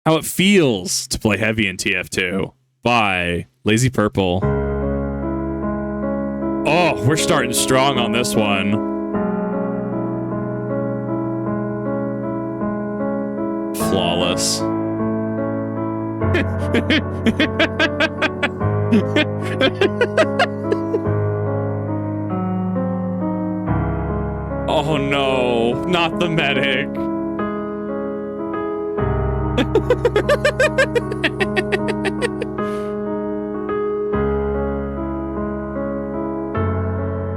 How it feels to play heavy in TF2 by LazyPurple. Oh, we're starting strong on this one. Flawless. Oh no, not the medic.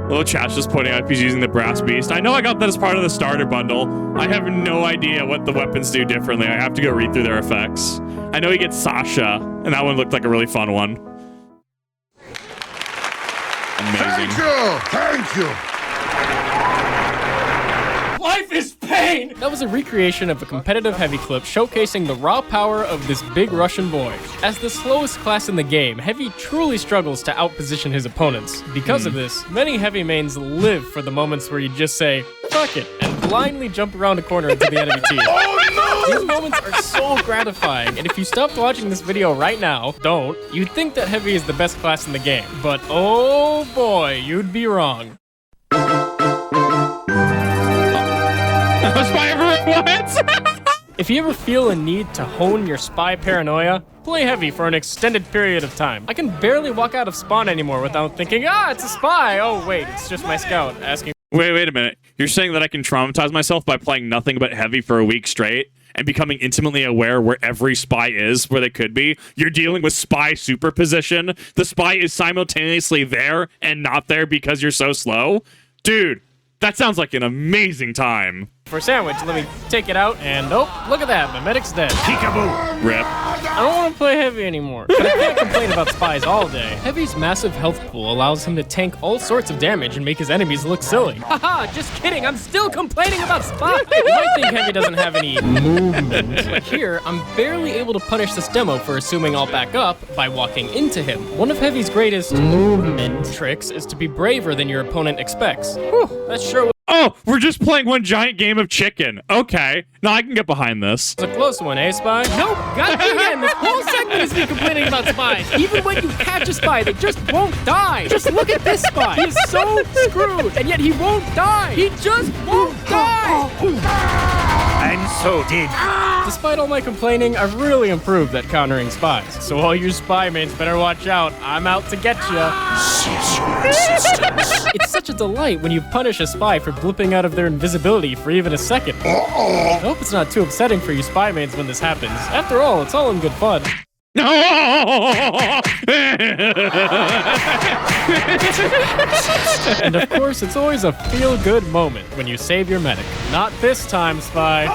Little chat's just pointing out if he's using the brass beast. I know I got that as part of the starter bundle. I have no idea what the weapons do differently. I have to go read through their effects. I know he gets Sasha, and that one looked like a really fun one. Amazing. Thank you. Life is pain! That was a recreation of a competitive heavy clip showcasing the raw power of this big Russian boy. As the slowest class in the game, Heavy truly struggles to outposition his opponents. Because of this, many Heavy mains live for the moments where you just say, fuck it, and blindly jump around a corner into the enemy team. Oh no! These moments are so gratifying, and if you stopped watching this video right now, you'd think that Heavy is the best class in the game. But oh boy, you'd be wrong. Spy everywhere once. If you ever feel a need to hone your spy paranoia, play Heavy for an extended period of time. I can barely walk out of spawn anymore without thinking, it's a spy. Oh wait, it's just my scout asking. Wait a minute. You're saying that I can traumatize myself by playing nothing but heavy for a week straight and becoming intimately aware where every spy is, where they could be? You're dealing with spy superposition. The spy is simultaneously there and not there because you're so slow? Dude, that sounds like an amazing time. For a sandwich, let me take it out, and nope, look at that, my medic's dead. Peekaboo. Rip. I don't want to play Heavy anymore, but I can't complain about spies all day. Heavy's massive health pool allows him to tank all sorts of damage and make his enemies look silly. Haha, just kidding, I'm still complaining about spies! You might think Heavy doesn't have any movement, but here, I'm barely able to punish this demo for assuming I'll back up by walking into him. One of Heavy's greatest movement tricks is to be braver than your opponent expects. Whew, that sure was Oh, we're just playing one giant game of chicken. Okay. No, I can get behind this. a close one, eh, Spy? Nope, got you again. This whole segment is me complaining about spies. Even when you catch a spy, they just won't die. Just look at this spy. He's so screwed, and yet he won't die. He just won't die. I'm so dead. Despite all my complaining, I've really improved at countering spies. So all you spy mains better watch out. I'm out to get ya. It's such a delight when you punish a spy for blipping out of their invisibility for even a second. I hope it's not too upsetting for you spy mains when this happens. After all, it's all in good fun. No! And of course, it's always a feel-good moment when you save your medic. Not this time, Spy.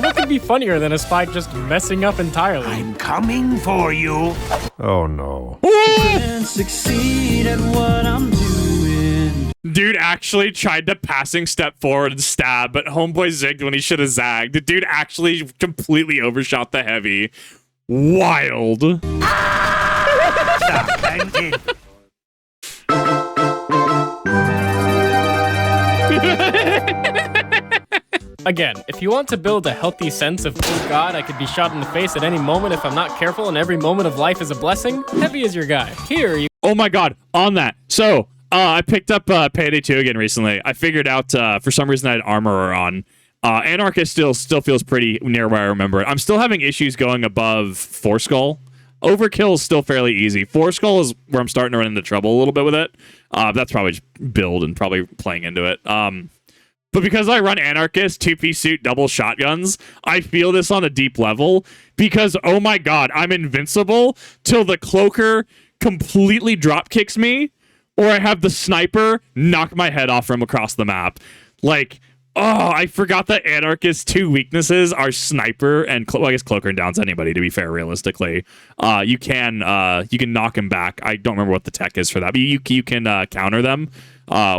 What could be funnier than a spy just messing up entirely? I'm coming for you. Oh no. And succeed at what I'm doing. Dude actually tried to passing step forward and stab, but homeboy zigged when he should have zagged. The dude actually completely overshot the heavy. Wild. Stop, I'm dead. Again, if you want to build a healthy sense of, oh god, I could be shot in the face at any moment if I'm not careful and every moment of life is a blessing, Heavy is your guy. Here, you... Oh my god, on that. So, I picked up Payday 2 again recently. I figured out, for some reason I had Armorer on. Anarchist still feels pretty near where I remember it. I'm still having issues going above 4 Skull. Overkill is still fairly easy. 4 Skull is where I'm starting to run into trouble a little bit with it. That's probably just build and probably playing into it. But because I run Anarchist, 2-piece suit, double shotguns, I feel this on a deep level because, oh my god, I'm invincible till the Cloaker completely drop kicks me, or I have the Sniper knock my head off from across the map. Like, oh, I forgot that Anarchist's 2 weaknesses are Sniper and, well, I guess Cloaker and downs anybody, to be fair, realistically. You can knock him back. I don't remember what the tech is for that, but you can counter them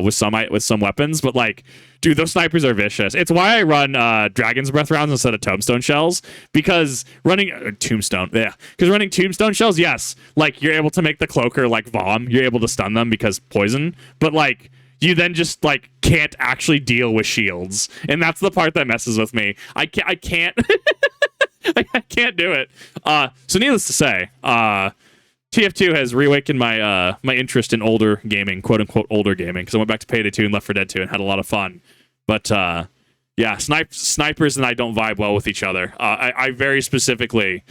with some weapons, but like, dude, those snipers are vicious. It's why I run Dragon's Breath rounds instead of Tombstone shells, because running running Tombstone shells, yes, like you're able to make the Cloaker like vom, you're able to stun them because poison, but like you then just like can't actually deal with shields, and that's the part that messes with me. I can't I can't do it. So needless to say, TF2 has reawakened my my interest in older gaming, quote unquote older gaming, because I went back to Payday 2 and Left 4 Dead 2 and had a lot of fun. But yeah, snipers and I don't vibe well with each other. I very specifically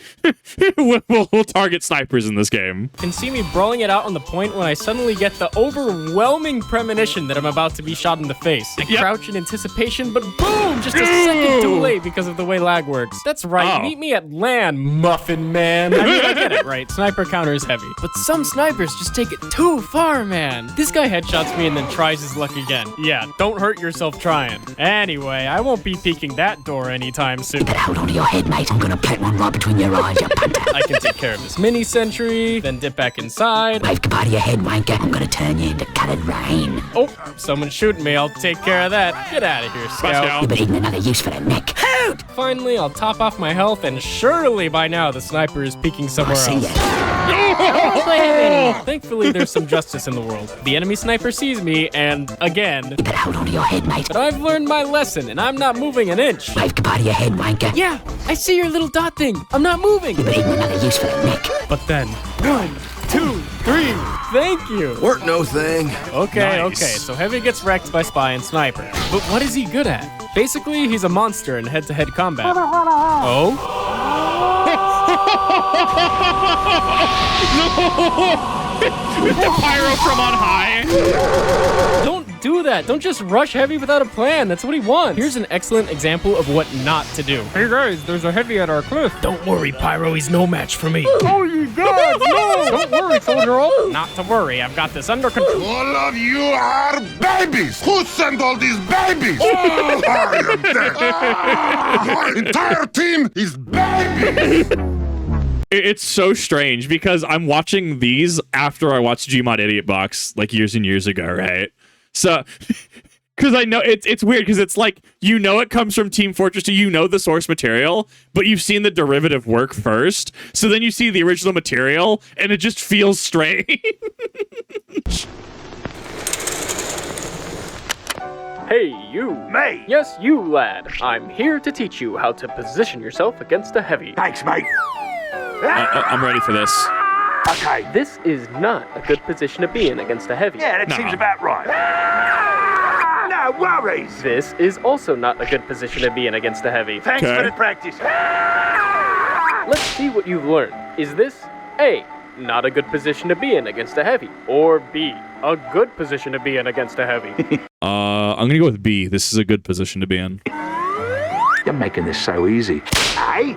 will target snipers in this game. You can see me brawling it out on the point when I suddenly get the overwhelming premonition that I'm about to be shot in the face. I crouch in anticipation, but boom, just a second too late because of the way lag works. That's right, meet me at LAN, Muffin Man. I mean, I get it, right? Sniper counter is heavy. But some snipers just take it too far, man. This guy headshots me and then tries his luck again. Yeah, don't hurt yourself trying. Anyway, I won't be peeking that door anytime soon. You better hold on to your head, mate. I'm gonna plant one right between your eyes, you punter. I can take care of this mini sentry, then dip back inside. Wave goodbye to your head, wanker. I'm gonna turn you into coloured rain. Oh, someone's shooting me. I'll take care of that. Get out of here, Scout. You've been hidden another use for the neck. Out! Finally, I'll top off my health, and surely by now the sniper is peeking somewhere See else. ya. Thankfully, there's some justice in the world. The enemy sniper sees me, and again. You better hold on to your head, mate. But I've learned my lesson, and I'm not moving an inch. Wave goodbye to your head, wanker. Yeah, I see your little dot thing. I'm not moving. You've been hidden another use for the neck. But then, 1, 2, 3. Thank you. Work no thing. Okay, Nice. okay, so Heavy gets wrecked by Spy and Sniper. But what is he good at? Basically, he's a monster in head-to-head combat. Oh? With the pyro from on high. Don't do that. Don't just rush Heavy without a plan. That's what he wants. Here's an excellent example of what not to do. Hey guys, there's a Heavy at our cliff. Don't worry, Pyro. He's no match for me. Oh, you God, no! Don't worry, Soldier. Not to worry. I've got this under control. All of you are babies! Who sent all these babies? Oh, I am dead! My entire team is babies! It's so strange because I'm watching these after I watched Gmod Idiot Box like years and years ago, right? So, because I know it's weird because it's like, you know, it comes from Team Fortress 2, you know the source material, but you've seen the derivative work first. So then you see the original material and it just feels strange. Hey, you. Me? Yes, you, lad. I'm here to teach you how to position yourself against a Heavy. Thanks, mate. I'm ready for this. Okay. This is not a good position to be in against a Heavy. Yeah, that No. seems about right. No worries. This is also not a good position to be in against a Heavy. Thanks Okay. for the practice. Let's see what you've learned. Is this A, not a good position to be in against a Heavy, or B, a good position to be in against a Heavy? I'm gonna go with B. This is a good position to be in. You're making this so easy. Hey?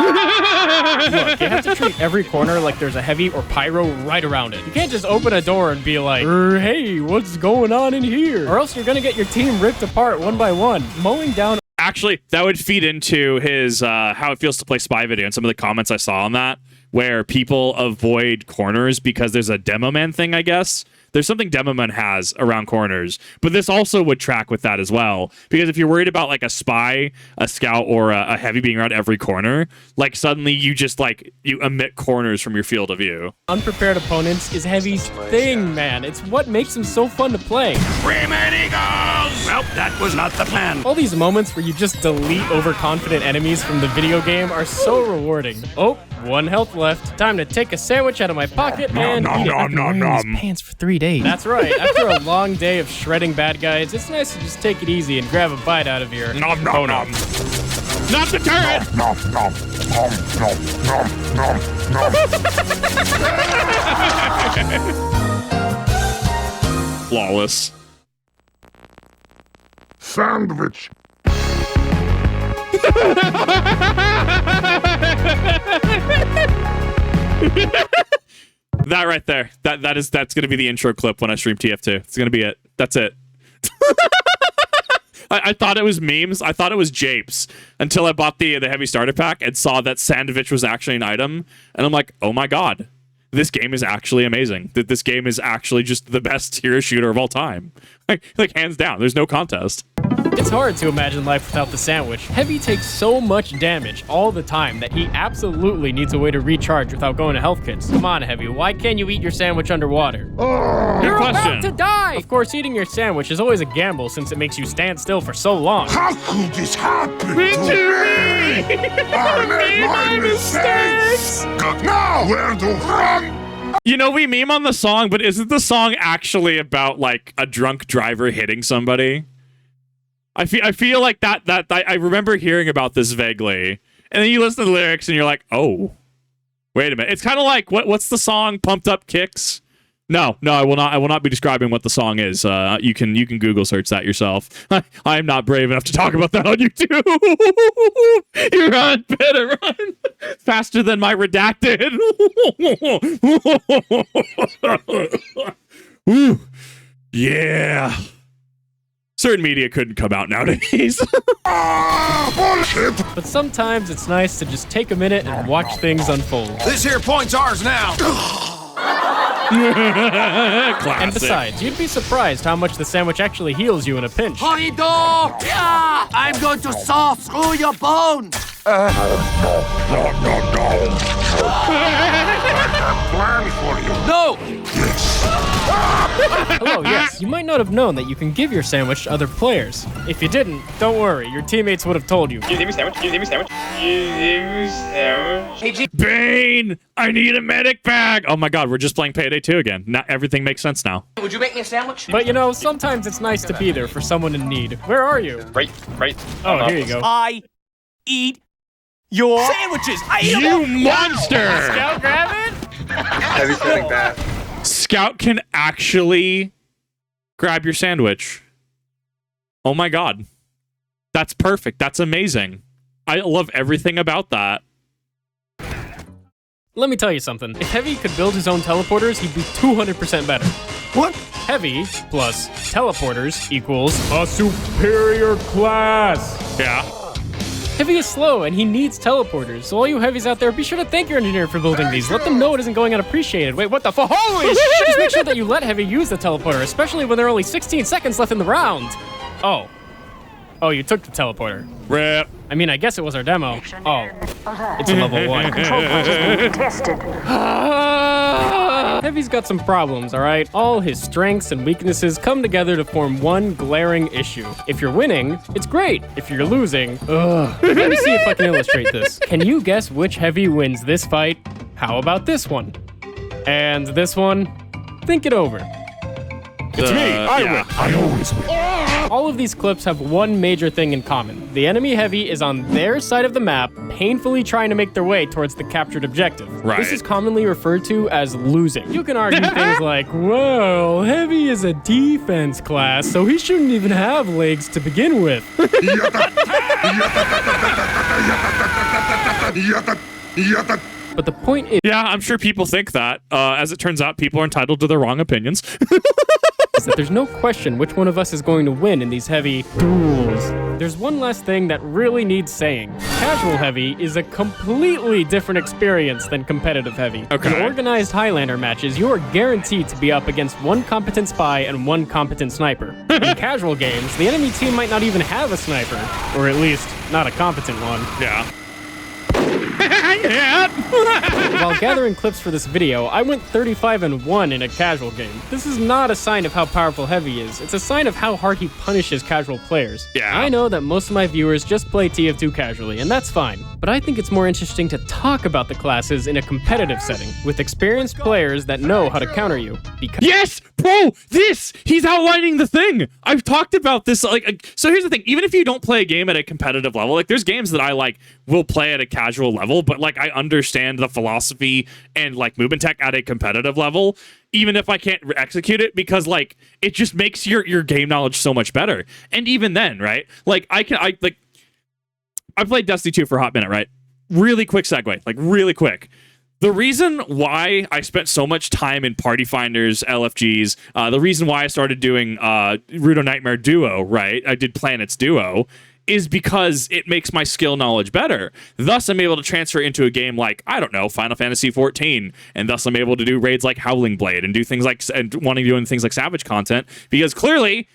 Look, you have to treat every corner like there's a Heavy or Pyro right around it. You can't just open a door and be like, hey, what's going on in here? Or else you're gonna get your team ripped apart one by one. Mowing down. Actually, that would feed into his how it feels to play Spy video and some of the comments I saw on that, where people avoid corners because there's a demo man thing, I guess. There's something demo man has around corners, but this also would track with that as well. Because if you're worried about like a Spy, a Scout, or a Heavy being around every corner, like suddenly you just like, you omit corners from your field of view. Unprepared opponents is Heavy's thing, man. It's what makes him so fun to play. Screaming Eagles! Well, that was not the plan. All these moments where you just delete overconfident enemies from the video game are so rewarding. Oh, 1 health left. Time to take a sandwich out of my pocket and eat it. I've been wearing these pants for 3 days. That's right. After a long day of shredding bad guys, it's nice to just take it easy and grab a bite out of here. Nom nom nom. Not the turret! Nom nom nom nom nom nom nom. Flawless. Sandwich. That right there. That's gonna be the intro clip when I stream TF2. It's gonna be it. That's it. I thought it was memes. I thought it was japes until I bought the Heavy starter pack and saw that sandwich was actually an item, and I'm like, oh my god, this game is actually amazing. That this game is actually just the best hero shooter of all time. Like hands down. There's no contest. It's hard to imagine life without the sandwich. Heavy takes so much damage all the time that he absolutely needs a way to recharge without going to health kits. Come on, Heavy, why can't you eat your sandwich underwater? You're about to die! Of course, eating your sandwich is always a gamble since it makes you stand still for so long. How could this happen to me? I made my mistakes. Now where to run? You know, we meme on the song, but isn't the song actually about like a drunk driver hitting somebody? I feel like that I remember hearing about this vaguely, and then you listen to the lyrics and you're like, oh, wait a minute. It's kind of like what's the song? Pumped Up Kicks. No, I will not be describing what the song is. You can Google search that yourself. I am not brave enough to talk about that on YouTube. You run, better run faster than my redacted. Ooh, yeah. Certain media couldn't come out nowadays. Bullshit. But sometimes it's nice to just take a minute and watch things unfold. This here point's ours now. Classic. And besides, you'd be surprised how much the sandwich actually heals you in a pinch. Hoido! Yeah! I'm going to saw through your bones. No. Plan for you. No! Hello, yes, you might not have known that you can give your sandwich to other players. If you didn't, don't worry, your teammates would have told you. Bane, I need a medic bag. Oh my god, we're just playing Payday 2 again. Now everything makes sense now. Would you make me a sandwich? But you know, sometimes it's nice to be there for someone in need. Where are you? Right. Oh, here you go. I eat your sandwiches. I eat You monster! Scout, grab it! Heavy setting that. Scout can actually grab your sandwich. Oh my god. That's perfect. That's amazing. I love everything about that. Let me tell you something. If Heavy could build his own teleporters, he'd be 200% better. What? Heavy plus teleporters equals a superior class. Yeah. Heavy is slow and he needs teleporters. So all you heavies out there, be sure to thank your engineer for building these. Let them know it isn't going unappreciated. Wait, what the fuck? Holy shit! Just make sure that you let Heavy use the teleporter, especially when there are only 16 seconds left in the round. Oh, you took the teleporter. Rip. I mean, I guess it was our demo. Oh, it's a level 1. Heavy's got some problems, all right? All his strengths and weaknesses come together to form one glaring issue. If you're winning, it's great. If you're losing, ugh. Let me see if I can illustrate this. Can you guess which Heavy wins this fight? How about this one? And this one? Think it over. It's me. I win. I always win. All of these clips have one major thing in common. The enemy Heavy is on their side of the map, painfully trying to make their way towards the captured objective. Right. This is commonly referred to as losing. You can argue things like, well, Heavy is a defense class, so he shouldn't even have legs to begin with. But the point is Yeah, I'm sure people think that. As it turns out, people are entitled to their wrong opinions. that there's no question which one of us is going to win in these Heavy duels. There's one last thing that really needs saying. Casual Heavy is a completely different experience than competitive Heavy. Okay. In organized Highlander matches, you are guaranteed to be up against one competent spy and one competent sniper. In casual games, the enemy team might not even have a sniper, or at least not a competent one. Yeah. While gathering clips for this video, I went 35-1 in a casual game. This is not a sign of how powerful Heavy is, it's a sign of how hard he punishes casual players. Yeah. I know that most of my viewers just play TF2 casually, and that's fine. But I think it's more interesting to talk about the classes in a competitive setting, with experienced players that know how to counter you. Because Yes, bro, he's outlining the thing. I've talked about this. So here's the thing. Even if you don't play a game at a competitive level, like there's games that I will play at a casual level, but I understand the philosophy and movement tech at a competitive level, even if I can't execute it, because it just makes your game knowledge so much better. And even then, right? I played Destiny 2 for a hot minute, right? Really quick segue, really quick. The reason why I spent so much time in Party Finders, LFGs, the reason why I started doing Rudo Nightmare Duo, right? I did Planets Duo, is because it makes my skill knowledge better. Thus, I'm able to transfer into a game like, I don't know, Final Fantasy XIV, and thus I'm able to do raids like Howling Blade and do things and wanting to do things like Savage content, because clearly,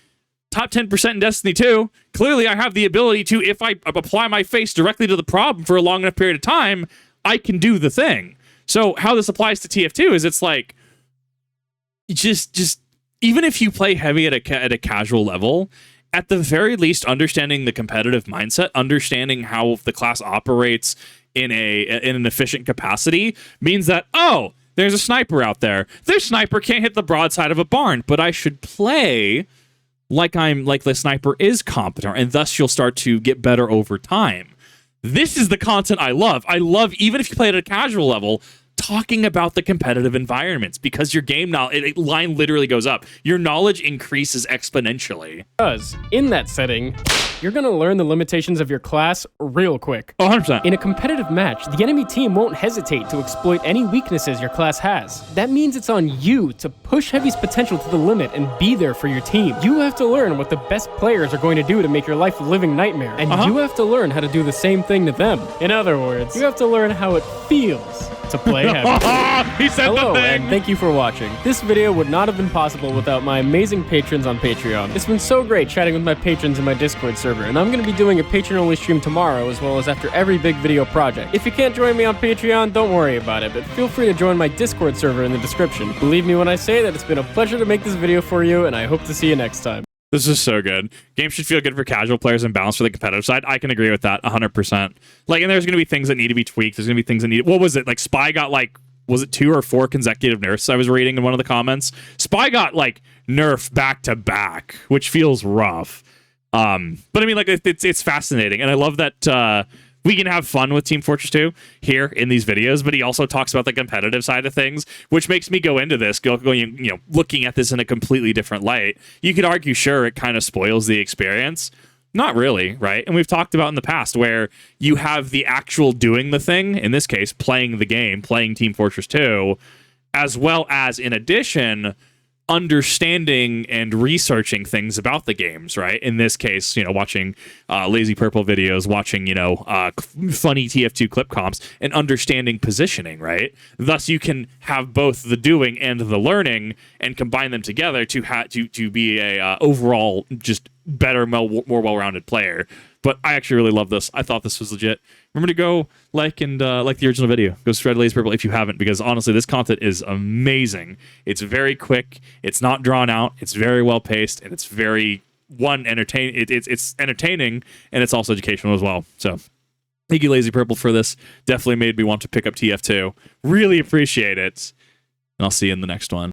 top 10% in Destiny 2, clearly I have the ability to, if I apply my face directly to the problem for a long enough period of time, I can do the thing. So how this applies to TF2 is it's just even if you play Heavy at a casual level, at the very least, understanding the competitive mindset, understanding how the class operates in an efficient capacity means that, oh, there's a sniper out there. This sniper can't hit the broadside of a barn, but I should play like the sniper is competent, and thus you'll start to get better over time. This is the content I love. I love, even if you play at a casual level, talking about the competitive environments, because your game knowledge line literally goes up. Your knowledge increases exponentially. Because in that setting, you're gonna learn the limitations of your class real quick. 100%. In a competitive match, the enemy team won't hesitate to exploit any weaknesses your class has. That means it's on you to push Heavy's potential to the limit and be there for your team. You have to learn what the best players are going to do to make your life a living nightmare, and you have to learn how to do the same thing to them. In other words, you have to learn how it feels to play Heavy. He said Hello, the thing. and thank you for watching. This video would not have been possible without my amazing patrons on Patreon. It's been so great chatting with my patrons in my Discord server, and I'm going to be doing a Patreon-only stream tomorrow, as well as after every big video project. If you can't join me on Patreon, don't worry about it, but feel free to join my Discord server in the description. Believe me when I say that it's been a pleasure to make this video for you, and I hope to see you next time. This is so good. Games should feel good for casual players and balanced for the competitive side. I can agree with that 100%. Like, and there's going to be things that need to be tweaked. There's going to be things that need... What was it? Like, Spy got, like, was it 2 or 4 consecutive nerfs I was reading in one of the comments? Spy got, like, nerfed back to back, which feels rough. But I mean, like, it's fascinating. And I love that we can have fun with Team Fortress 2 here in these videos, but he also talks about the competitive side of things, which makes me go into this, looking at this in a completely different light. You could argue, sure, it kind of spoils the experience. Not really, right? And we've talked about in the past where you have the actual doing the thing, in this case, playing the game, playing Team Fortress 2, as well as, in addition, understanding and researching things about the games, right? In this case, watching LazyPurple videos, watching, funny TF2 clip comps, and understanding positioning, right? Thus, you can have both the doing and the learning and combine them together to be a overall just better, more well-rounded player. But I actually really love this. I thought this was legit. Remember to go like the original video. Go subscribe to LazyPurple if you haven't, because honestly, this content is amazing. It's very quick. It's not drawn out. It's very well paced, and it's very it's entertaining, and it's also educational as well. So thank you, LazyPurple, for this. Definitely made me want to pick up TF2. Really appreciate it. And I'll see you in the next one.